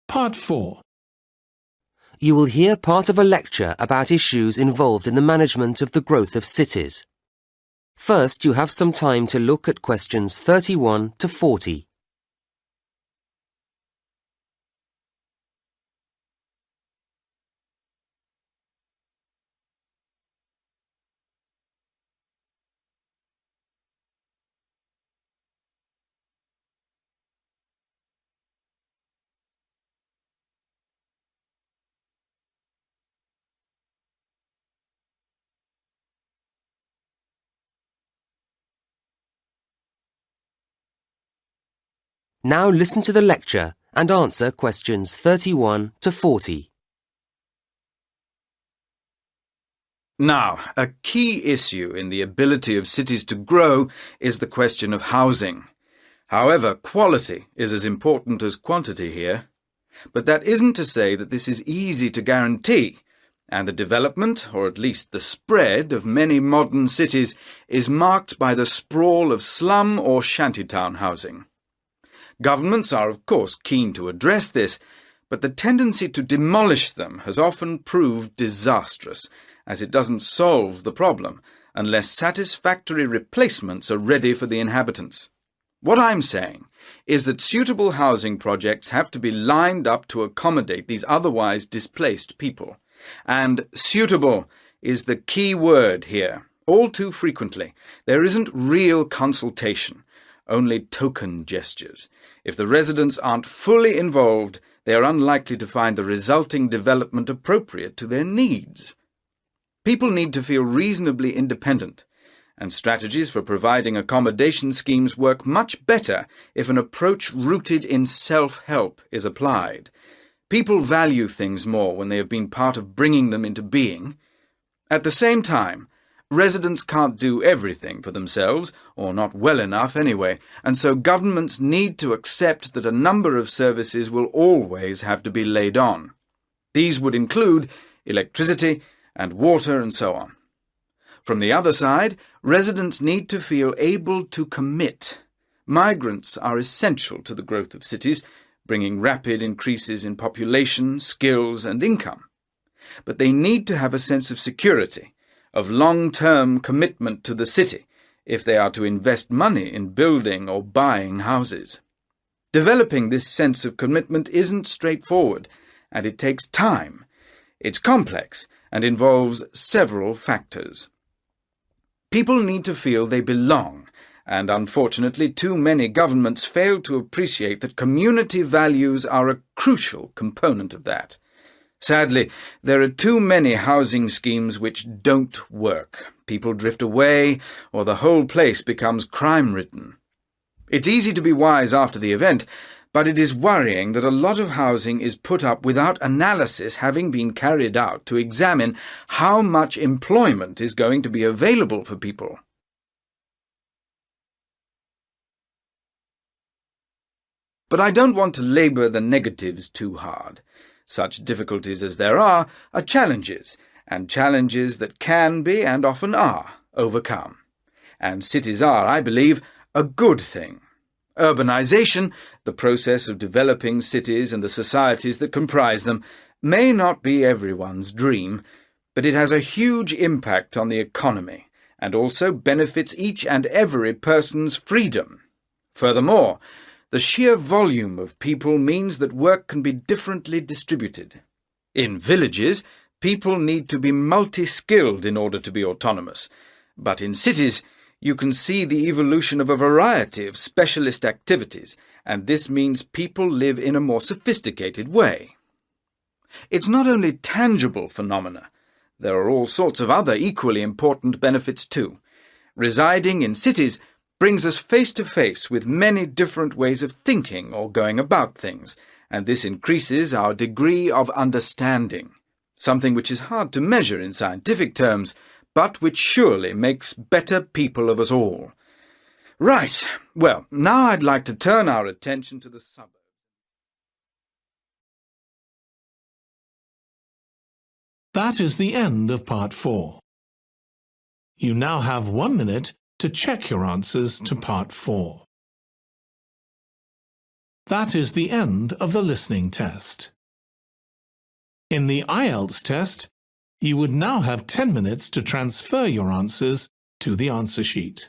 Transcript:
Part 4. You will hear part of a lecture about issues involved in the management of the growth of cities. First, you have some time to look at questions 31 to 40. Now listen to the lecture and answer questions 31 to 40. Now, a key issue in the ability of cities to grow is the question of housing. However, quality is as important as quantity here. But that isn't to say that this is easy to guarantee, and the development, or at least the spread, of many modern cities is marked by the sprawl of slum or shantytown housing. Governments are, of course, keen to address this, but the tendency to demolish them has often proved disastrous, as it doesn't solve the problem unless satisfactory replacements are ready for the inhabitants. What I'm saying is that suitable housing projects have to be lined up to accommodate these otherwise displaced people. And suitable is the key word here. All too frequently, there isn't real consultation, only token gestures. If the residents aren't fully involved, they are unlikely to find the resulting development appropriate to their needs. People need to feel reasonably independent, and strategies for providing accommodation schemes work much better if an approach rooted in self-help is applied. People value things more when they have been part of bringing them into being. At the same time, residents can't do everything for themselves, or not well enough anyway, and so governments need to accept that a number of services will always have to be laid on. These would include electricity and water and so on. From the other side, residents need to feel able to commit. Migrants are essential to the growth of cities, bringing rapid increases in population, skills, and income. But they need to have a sense of security, of long-term commitment to the city, if they are to invest money in building or buying houses. Developing this sense of commitment isn't straightforward, and it takes time. It's complex and involves several factors. People need to feel they belong, and unfortunately too many governments fail to appreciate that community values are a crucial component of that. Sadly, there are too many housing schemes which don't work. People drift away, or the whole place becomes crime-ridden. It's easy to be wise after the event, but it is worrying that a lot of housing is put up without analysis having been carried out to examine how much employment is going to be available for people. But I don't want to labour the negatives too hard. Such difficulties as there are challenges, and challenges that can be, and often are, overcome. And cities are, I believe, a good thing. Urbanisation, the process of developing cities and the societies that comprise them, may not be everyone's dream, but it has a huge impact on the economy, and also benefits each and every person's freedom. Furthermore, the sheer volume of people means that work can be differently distributed. In villages, people need to be multi-skilled in order to be autonomous, but in cities, you can see the evolution of a variety of specialist activities, and this means people live in a more sophisticated way. It's not only tangible phenomena. There are all sorts of other equally important benefits too. Residing in cities brings us face to face with many different ways of thinking or going about things, and this increases our degree of understanding, something which is hard to measure in scientific terms, but which surely makes better people of us all. Right, well, now I'd like to turn our attention to the suburbs. That is the end of Part 4. You now have 1 minute to check your answers to Part 4. That is the end of the listening test. In the IELTS test, you would now have 10 minutes to transfer your answers to the answer sheet.